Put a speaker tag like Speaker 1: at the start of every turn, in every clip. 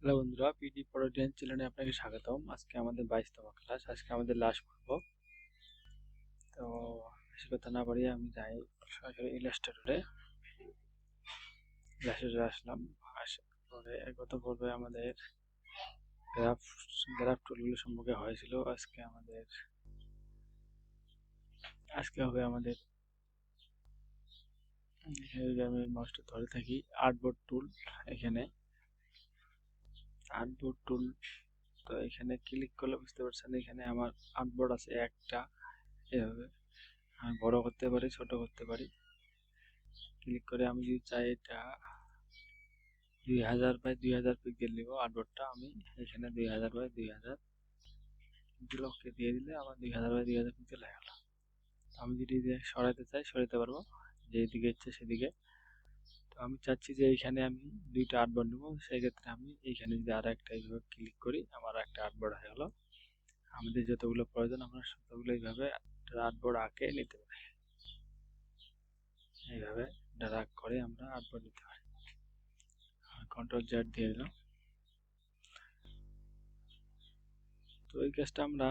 Speaker 1: Hello বন্ধুরা, PD পড়াটিয়ান চ্যানেলে আপনাকে স্বাগতম। আজকে আমাদের 22তম ক্লাস, আজকে আমাদের লাস্ট পর্ব। তো বেশি কথা না বাড়িয়ে আমি যাই সরাসরি ইলাস্ট্রেটরে আসলাম। আসার পরে গত পর্বে আমাদের গ্রাফ গ্রাফ টুলগুলো সম্পর্কে হয়েছিল। আজকে হবে আমাদের আমি মাউসটা ধরে থাকি আর্টবোর্ড টুল। এখানে আর্টবোর্ড টুল, তো এখানে ক্লিক করলে বুঝতে পারছেন এখানে আমার আর্টবোর্ড আছে একটা। এভাবে আমি বড় করতে পারি, ছোট করতে পারি। ক্লিক করে আমি যদি চাই এটা 2000 বাই 2000 পিক্সেল নিব আর্টবোর্ডটা, আমি এখানে 2000 বাই 2000 ব্লককে দিয়ে দিলে আমার 2000 বাই 2000 পিক্সেল হয়ে গেল। আমি যদি সরাইতে চাই সরাইতে পারবো, যেদিকে ইচ্ছে সেদিকে। তো আমি চাচ্ছি যে এইখানে আমি দুইটা আর্টবোর্ড নেবো, সেই ক্ষেত্রে আমি এইখানে যদি আর একটা এইভাবে ক্লিক করি আমার একটা আর্টবোর্ড হয়ে গেল। আমাদের যতগুলো প্রয়োজন আমরা ততগুলো এইভাবে আর্টবোর্ড আঁকে নিতে পারি। এইভাবে ড্র্যাগ করে আমরা আর্টবোর্ড নিতে পারি। কন্ট্রোল জেড দিয়ে দিলাম। তো এই কাজটা আমরা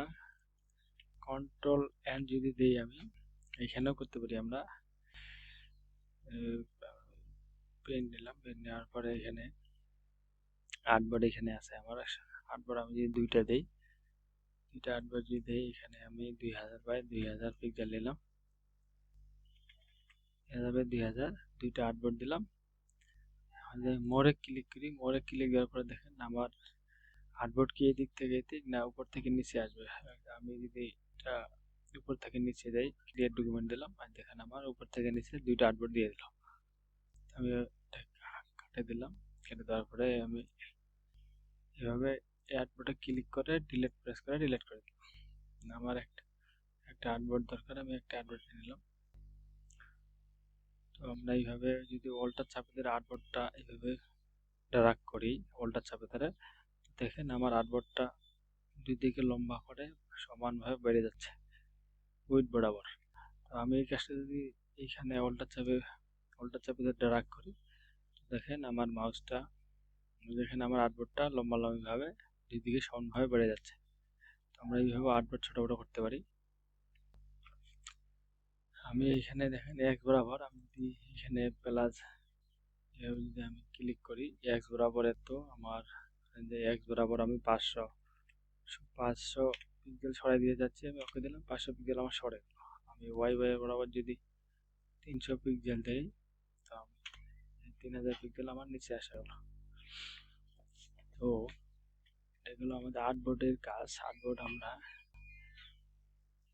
Speaker 1: কন্ট্রোল এন্ড যদি দিই আমি এখানেও করতে পারি। আমরা পেন নিলাম, পেন নেওয়ার পরে এখানে আর্টবোর্ড এখানে আছে আমার আর্টবোর্ড। আমি যদি দুইটা আর্টবোর্ড যদি দিই, এখানে আমি 2000 বাই 2000 পিক্সেল নিলাম, 2000 বাই 2000 দুইটা আর্টবোর্ড দিলাম। মোড়ে ক্লিক করি, মোড়ে ক্লিক দেওয়ার পরে দেখেন আমার আর্টবোর্ড কি এদিক থেকে না উপর থেকে নিচে আসবে। আমি যদি এটা উপর থেকে নিচে যাই, ক্রিয়েট ডকুমেন্ট দিলাম, আর দেখেন আমার উপর থেকে নিচে দুইটা আর্টবোর্ড দিয়ে দিলাম। আমি কেটে দিলাম, কেটে দেওয়ার পরে আমি এভাবে আর্টবোর্ডে ক্লিক করে ডিলিট প্রেস করে ডিলিট করে দিলাম। আমার একটা আর্টবোর্ড দরকার, আমি একটা আর্টবোর্ড নিলাম। তো আমরা এইভাবে যদি অল্টার চাপে ধরে আর্টবোর্ডটা এইভাবে ড্র্যাগ করি, অল্টার চাপে ধরে দেখেন আমার আর্টবোর্ডটা দুই দিকে লম্বা করে সমানভাবে বেড়ে যাচ্ছে উইথ বরাবর। তো আমি এই কাজটা যদি এইখানে অল্টার চাপে ধরে ড্র্যাগ করি, দেখেন আমার মাউসটা, দেখেন আমার আর্টবোর্ডটা লম্বালম্বিভাবে দুই দিকে সমানভাবে বেড়ে যাচ্ছে। তো আমরা এইভাবে আর্টবোর্ড ছোট বড় করতে পারি। আমি এখানে দেখেন এক্স বরাবর আমি যদি এখানে প্লাস এভাবে যদি আমি ক্লিক করি, এক্স বরাবরের তো আমার যে এক্স বরাবর আমি 500 পিক্সেল সরাই দিয়ে যাচ্ছি, আমি ওকে দিলাম 500 পিক্সেল আমার সরে গেল। আমি ওয়াই বরাবর যদি 300 পিক্সেল দেই, তো 3000 পিক্সেল আমার নিচে আসা গেল। তো এগুলো আমাদের আর্টবোর্ডের কাজ। আর্টবোর্ড আমরা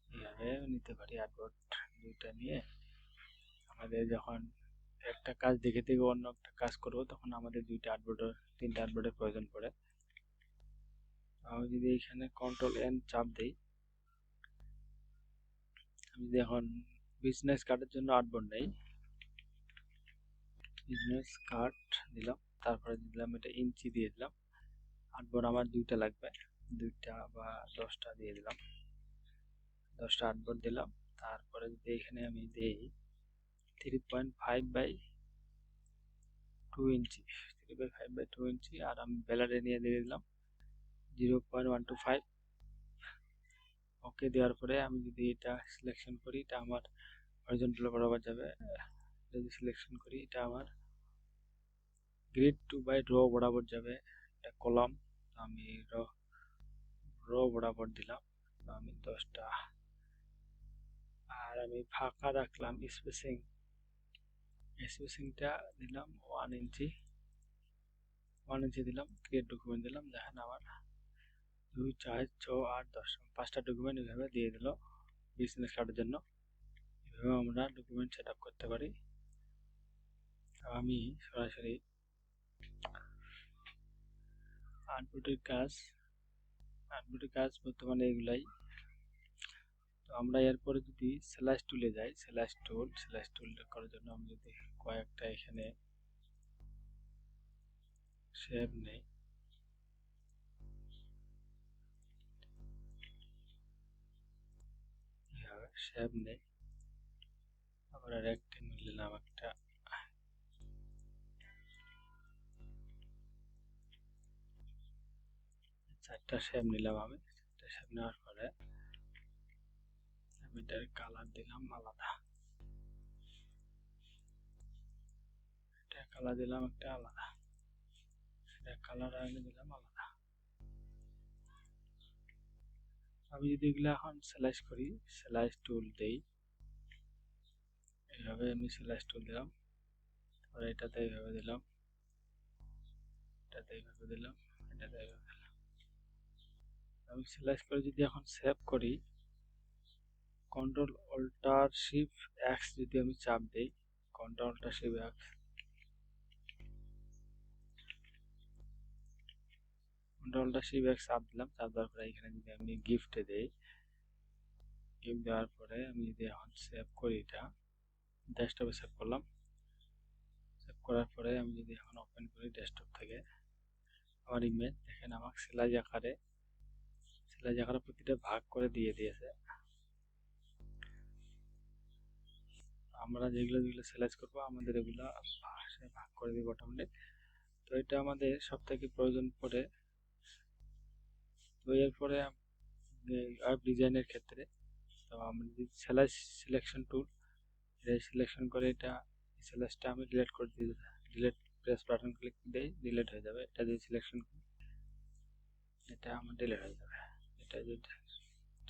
Speaker 1: এভাবে নিতে পারি। আর্টবোর্ড দুইটা নিয়ে আমাদের যখন একটা কাজ দেখে থেকে অন্য একটা কাজ করব, তখন আমাদের তিনটা আর্টবোর্ডের প্রয়োজন পড়ে। আমি যদি এখানে কন্ট্রোল এন চাপ দিই, আমি যদি এখন বিজনেস কার্ডের জন্য আর্টবোর্ড নেই, বিজনেস কার্ড দিলাম, তারপরে দিলাম এটা ইঞ্চি দিয়ে দিলাম। আর্টবোর্ড আমার দুইটা লাগবে, দুইটা বা 10টা দিয়ে দিলাম, 10টা আর্টবোর্ড দিলাম। তারপরে যদি এখানে আমি দিই 3.5 বাই 2 ইঞ্চি, 3/5 বাই 2 ইঞ্চি, আর আমি বেলারে নিয়ে দিয়ে দিলাম 0.125। ওকে দেওয়ার পরে আমি যদি এটা সিলেকশন করি, এটা আমার হরিজন্টাল বরাবর যাবে। যদি সিলেকশন করি, এটা আমার গ্রিড 2 বাই রো বরাবর যাবে, এটা কলাম। আমি রো বরাবর দিলাম, আমি 10টা। আর আমি ফাঁকা রাখলাম স্পেসিংটা দিলাম 1 ইঞ্চি দিলাম। ক্রিয়েট ডকুমেন্ট দিলাম, দেখেন আমার 2 4 6 8 10 5টা ডকুমেন্ট এভাবে দিয়ে দিল বিজনেস কার্ডের জন্য। এভাবে আমরা ডকুমেন্ট সেট আপ করতে পারি। আমি সরাসরি আর্টবোর্ডের কাজ বর্তমানে এগুলাই। তো আমরা এরপরে যদি স্ল্যাশ টুলে যাই, স্ল্যাশ টুল করার জন্য আমি যদি কয়েকটা এখানে শেপ নেই, আমরা রেক্টেঙ্গেল নিলাম একটা, চারটা শেপ নিলাম। আমি চারটা শেপ নেওয়ার পরে আমি এটার কালার দিলাম আলাদা, এটা কালার দিলাম একটা আলাদা, এটা কালার আগে দিলাম আলাদা। আমি যদি এগুলো এখন স্লাইস করি, স্লাইস টুল দেই, এইভাবে আমি স্লাইস টুল দিলাম, তারপরে এটাতে এইভাবে দিলাম, এটাতে এইভাবে দিলাম, এটাতে এইভাবে দিলাম। আমি স্লাইস করে যদি এখন সেভ করি, কন্ট্রোল অল্টার শিফট এক্স যদি আমি চাপ দেই, control alt shift x, control alt shift x চাপ দিলাম। চাপ দেওয়ার পরে এখানে যদি আমি গিফটে দেই, গিফট দেওয়ার পরে আমি যদি এখন সেভ করি, এটা ডেস্কটপে সেভ করলাম। সেভ করার পরে আমি যদি এখন ওপেন করি ডেস্কটপ থেকে, আমার ইমেজ দেখেন আমাকে স্লাইস আকারে প্রতিটা ভাগ করে দিয়ে দিয়েছে। আমরা যেগুলো যেগুলো সিলেক্ট করবো আমাদের এগুলো ভাগ করে দিব অটোমেটিক। তো এটা আমাদের সব থেকে প্রয়োজন পড়ে। তো এরপরে ওয়েব ডিজাইনের ক্ষেত্রে তো আমরা যদি সিলেকশন টুল, এটা সিলেকশন করে এটা স্ল্যাশটা আমি ডিলিট করে দিই, ডিলিট প্রেস বাটন ক্লিক দিই, ডিলিট হয়ে যাবে। এটা যদি সিলেকশন, এটা আমার ডিলিট হয়ে যাবে। এটা যদি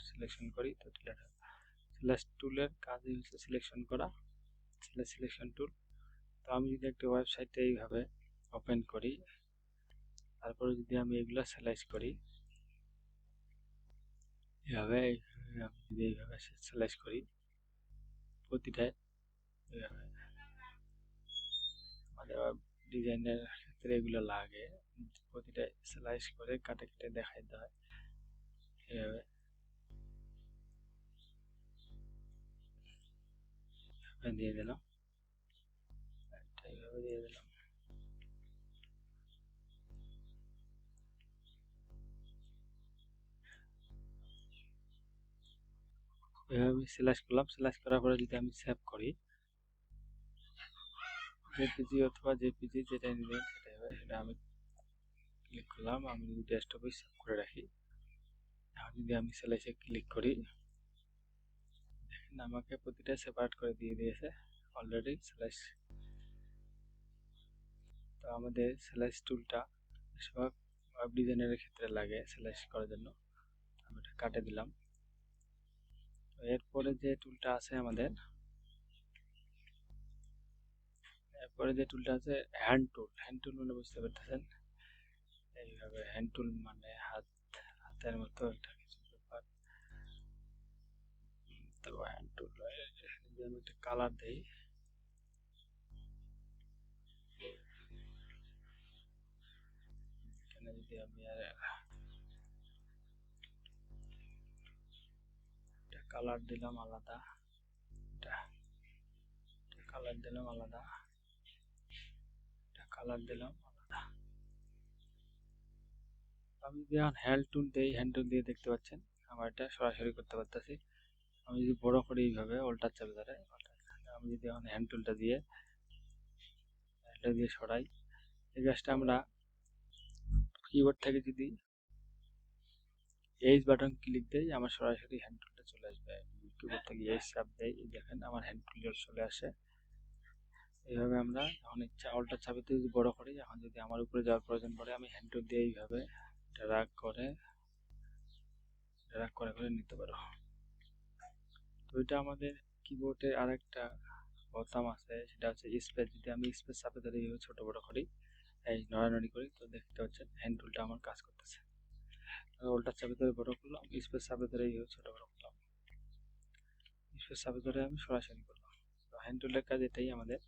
Speaker 1: সিলেকশন করি তো ডিলিট হবে। স্ল্যাশ টুলের কাজই হচ্ছে সিলেকশন করা, সিলেকশন টুল। তো আমি যদি একটা ওয়েবসাইটে এইভাবে ওপেন করি, তারপরে যদি আমি এগুলো সিলেক্ট করি, এইভাবে যদি এইভাবে সিলেক্ট করি প্রতিটায়, এইভাবে আমাদের ডিজাইনের ক্ষেত্রে এগুলো লাগে, প্রতিটা স্লাইস করে কাটে কেটে দেখাইতে হয়। এইভাবে দিয়ে দিলাম, এইভাবে দিয়ে দিলাম। এভাবে সিলেক্ট করলাম। সিলেক্ট করার পরে যদি আমি সেভ করি, জেপিজি অথবা জেপিজি যেটা নিলেন সেটাই হবে। সেটা আমি ক্লিক করলাম। আমি যদি ডেস্কটপে সেভ করে রাখি, এখন যদি আমি স্লাইসে ক্লিক করি, দেখেন আমাকে প্রতিটা সেপারেট করে দিয়ে দিয়েছে অলরেডি স্লাইস। তো আমাদের স্লাইস টুলটা বেশিরভাগ ওয়েব ডিজাইনের ক্ষেত্রে লাগে স্লাইস করার জন্য। আমি এটা কাটে দিলাম। এরপরে যে টুলটা আছে আমাদের, এরপরে যে টুলটা আছে হ্যান্ড টুল। হ্যান্ড টুল মানে বুঝতে পারতেছেন, এইভাবে হ্যান্ড টুল মানে হাতের মতো একটা কিছু ব্যাপার। তো হ্যান্ড টুল যদি আমি একটা কালার দেই, এখানে যদি আমি কালার দিলাম আলাদা, কালার দিলাম আলাদা, কালার দিলাম আলাদা। আমি যদি এখন হ্যান্ড টুল দেই, হ্যান্ড টুল দিয়ে দেখতে পাচ্ছেন আমার এটা সরাসরি করতে পারতেছি। আমি যদি বড় করি এইভাবে অল্টার চাপে ধরে, আমি যদি এখন হ্যান্ড টুলটা দিয়ে সরাই, এই গাছটা আমরা কিবোর্ড থেকে যদি এইচ বাটন ক্লিক দেই, আমার সরাসরি হ্যান্ড টুলটা চলে আসবে। কিবোর্ড থেকে এইচ চাপ দেই, দেখেন আমার হ্যান্ড টুল চলে আসে। এইভাবে আমরা যখন ইচ্ছা অল্টার চাপে যদি বড় করি, এখন যদি আমার উপরে যাওয়ার প্রয়োজন পড়ে, আমি হ্যান্ড টুল দিয়ে এইভাবে ড্র্যাগ করে করে নিতে পারো। তো এটা আমাদের কিবোর্ডের আরেকটা বোতাম আছে, সেটা হচ্ছে স্পেস। যদি আমি স্পেস চাপে ধরে এইভাবে ছোট বড় করি, এই নড়ানড়ি করি, তো দেখতে পাচ্ছেন হ্যান্ড টুলটা আমার কাজ করতেছে। অল্টার চাপে ধরে বড় করলাম, স্পেস চাপে ধরে এইভাবে ছোট বড় করলাম, স্পেস চাপে ধরে আমি সরাসরি করলাম। তো হ্যান্ড টুলের কাজ এটাই আমাদের।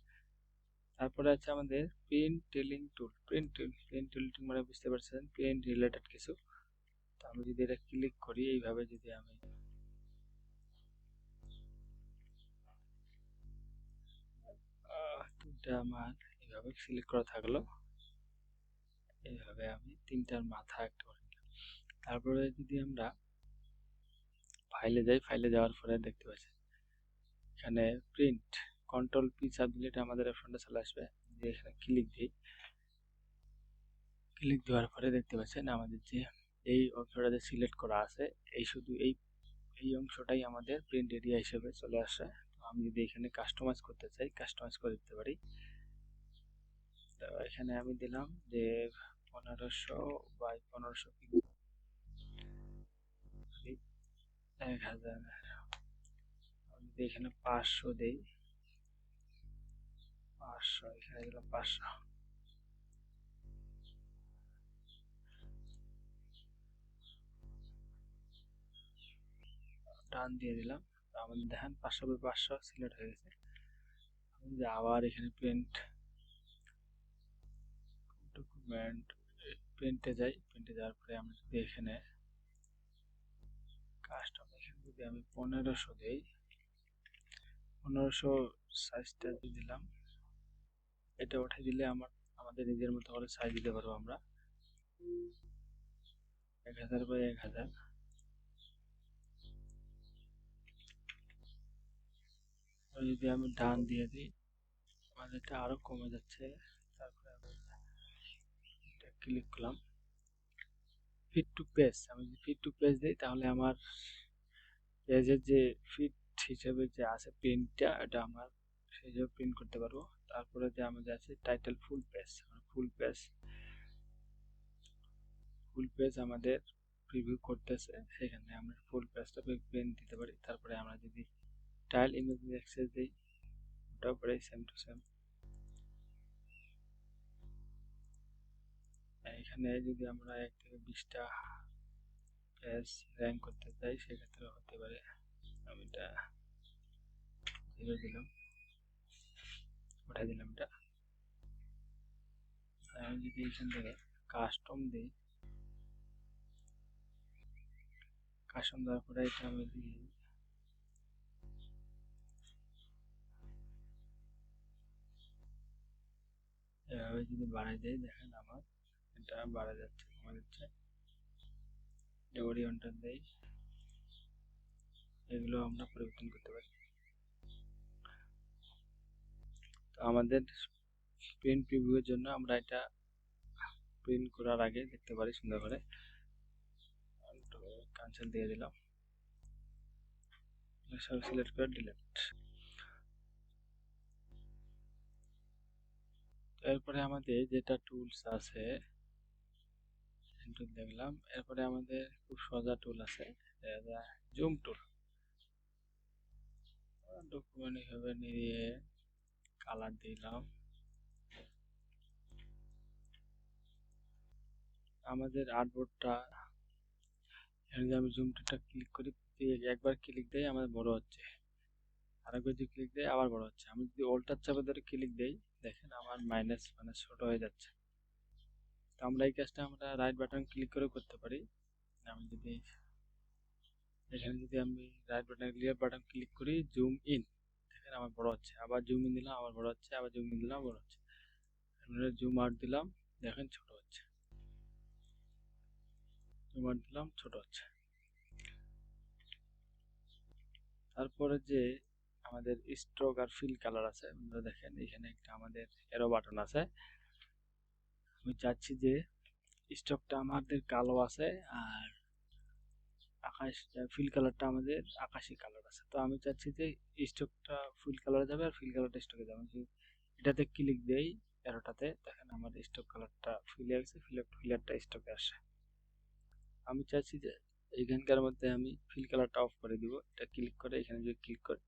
Speaker 1: তারপরে আছে আমাদের প্রিন্ট টেলিং টুল। প্রিন্ট টেলিং মানে বুঝতে পারছেন প্রিন্ট রিলেটেড কিছু। তো আমি যদি এটা ক্লিক করি, এইভাবে যদি আমি টুলটা আমার এইভাবে সিলেক্ট করা থাকলো, এইভাবে আমি তিনটার মাথা একটা করে নিলাম। তারপরে যদি আমরা ফাইলে যাই, ফাইলে যাওয়ার পরে দেখতে পাচ্ছি এখানে প্রিন্ট, কন্ট্রোল পি চাপ দিলে এটা আমাদের অপশনটা চলে আসবে। যে এখানে ক্লিক দিই, ক্লিক দেওয়ার পরে দেখতে পাচ্ছেন আমাদের যে এই অংশটা যে সিলেক্ট করা আছে এই শুধু এই অংশটাই আমাদের প্রিন্ট এরিয়া হিসেবে চলে আসে। তো আমি যদি এখানে কাস্টমাইজ করতে চাই কাস্টমাইজ করে দিতে পারি। তো এখানে আমি দিলাম যে 1500 বাই 1500 1000, আমি যদি এখানে 500 দেই, 500 এখানে দিলাম 500, টান দিয়ে দিলাম। তো আমাদের দেখেন 500 বাই 500 সিলেক্ট হয়ে গেছে। আমি যদি আবার এখানে ডকুমেন্ট প্রিন্টে যাই, প্রিন্টে যাওয়ার পরে আমরা যদি এখানে কাস্টম, এখানে যদি আমি 1500 দেই, 1500 সাইজটা দিয়ে দিলাম। এটা উঠে দিলে আমাদের নিজের মতো করে সাইজ দিতে পারবো আমরা। 1000 বাই 1000, যদি আমি ডান দিয়ে দিই আমাদের এটা আরো কমে যাচ্ছে। তারপরে আমি এটা ক্লিক করলাম ফিট টু পেজ, আমি যদি ফিট টু পেজ দিই তাহলে আমার পেজের যে ফিট হিসেবে যে আছে প্রিন্টটা এটা আমার সেইভাবে প্রিন্ট করতে পারবো। তারপরে যে আমাদের আছে title full page, full page আমাদের প্রিভিউ করতেছে, সেখানে আমরা ফুল পেজটা প্রিন্ট দিতে পারি। তারপরে আমরা যদি টাইল ইমেজ অ্যাক্সেস দিই ওটাও পরে সেম টু সেম। এখানে যদি আমরা 1 থেকে 20টা পেজ র্যাঙ্ক করতে চাই সেক্ষেত্রে হতে পারে। আমি এটা 0 দিলাম, উঠাই দিলাম এটা। আমি যদি এখান থেকে কাস্টম দিই, কাস্টম দেওয়ার পরে এটা আমি যদি এভাবে যদি বাড়াই দেই, দেখেন আমার এটা বাড়া যাচ্ছে কমে যাচ্ছে। ওরিয়ন্টার দেই, এগুলো আমরা পরিবর্তন করতে পারি। তো আমাদের প্রিন্ট প্রিভিউয়ের জন্য আমরা এটা প্রিন্ট করার আগে দেখতে পারি সুন্দর করে। ক্যান্সেল দিয়ে দিলাম, সব সিলেক্ট করে ডিলিট। এরপরে আমাদের যেটা টুলস আছে দেখলাম, এরপরে আমাদের খুব সোজা টুল আছে জুম টুল। ডকুমেন্ট এভাবে নিয়ে কালার দিলাম। আমাদের আর্টবোর্ডটা এখানে আমি জুম টুলটা ক্লিক করি, একবার ক্লিক দেই আমাদের বড় হচ্ছে, আরেকবার যদি ক্লিক দেই আবার বড় হচ্ছে। আমি যদি অল্টার চাপে ধরে ক্লিক দেই দেখেন আমার মাইনাস মানে ছোট হয়ে যাচ্ছে। তো আমরা এই কাজটা আমরা রাইট বাটন ক্লিক করে করতে পারি। আমি যদি এখানে যদি আমি right button clear button click করি জুম ইন, দেখেন আমার বড় হচ্ছে, আবার জুম ইন দিলাম আবার বড় হচ্ছে, আবার জুম ইন দিলাম বড় হচ্ছে। জুম আউট দিলাম, দেখেন ছোট হচ্ছে, জুম আউট দিলাম ছোট হচ্ছে। তারপরে যে আমাদের স্ট্রোক আর ফিল কালার আছে, আপনারা দেখেন এখানে একটা আমাদের এরো বাটন আছে। আমি চাচ্ছি যে স্ট্রোকটা আমাদের কালো আছে আর আকাশ ফিল কালারটা আমাদের আকাশি কালার আছে। তো আমি চাচ্ছি যে স্ট্রোকটা ফিল কালারে যাবে আর ফিল কালারটা স্ট্রোকে যাবে। আমি এটাতে ক্লিক দেই এরোটাতে, দেখেন আমার স্ট্রোক কালারটা ফিলে গেছে, ফিলারটা স্ট্রোকে আসে। আমি চাচ্ছি যে এইখানকার মধ্যে আমি ফিল কালারটা অফ করে দিব, এটা ক্লিক করে এখানে যদি ক্লিক করে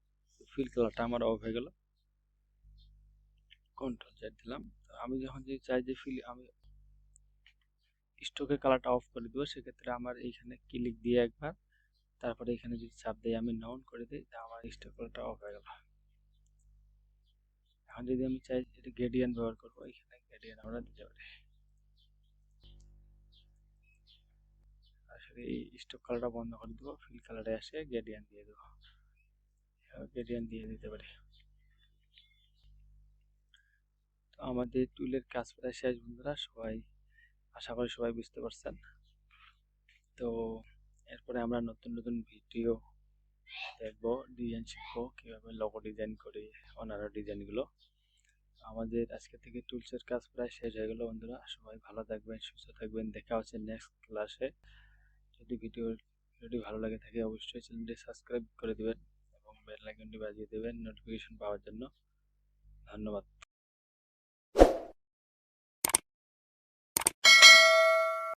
Speaker 1: ফিল কালারটা আমার অফ হয়ে গেল। কন্ট্রোল জেড দিলাম। তো আমি যখন যদি চাই যে আমি স্ট্রোকের কালারটা অফ করে দিব, সেক্ষেত্রে আমার এইখানে ক্লিক দিয়ে একবার, তারপরে এখানে যদি চাপ দিই আমি নন করে দিই, তা আমার স্ট্রোক কালারটা অফ হয়ে গেল। এখন যদি আমি চাই এটা গ্রেডিয়েন্ট ব্যবহার করবো, এখানে গ্রেডিয়েন্ট আমরা দিতে পারি। আসলে এই স্ট্রোক কালারটা বন্ধ করে দেবো, ফিল কালারে আসে গ্রেডিয়েন্ট দিয়ে দেবো, গ্রেডিয়েন্ট দিয়ে দিতে পারি। তো আমাদের টুলের কাজ প্রায় শেষ বন্ধুরা, সবাই আশা করি সবাই বুঝতে পারছেন। তো এরপরে আমরা নতুন নতুন ভিডিও দেখবো, ডিজাইন শিখবো কিভাবে লোগো ডিজাইন করি, অন্যান্য ডিজাইনগুলো। আমাদের আজকে থেকে টুলসের কাজ প্রায় শেষ হয়ে গেল বন্ধুরা, সবাই ভালো থাকবেন সুস্থ থাকবেন, দেখা হচ্ছে নেক্সট ক্লাসে। যদি ভিডিওটি ভালো লাগে থাকে অবশ্যই চ্যানেলটি সাবস্ক্রাইব করে দিবেন এবং বেল আইকনটি বাজিয়ে দেবেন নোটিফিকেশন পাওয়ার জন্য। ধন্যবাদ।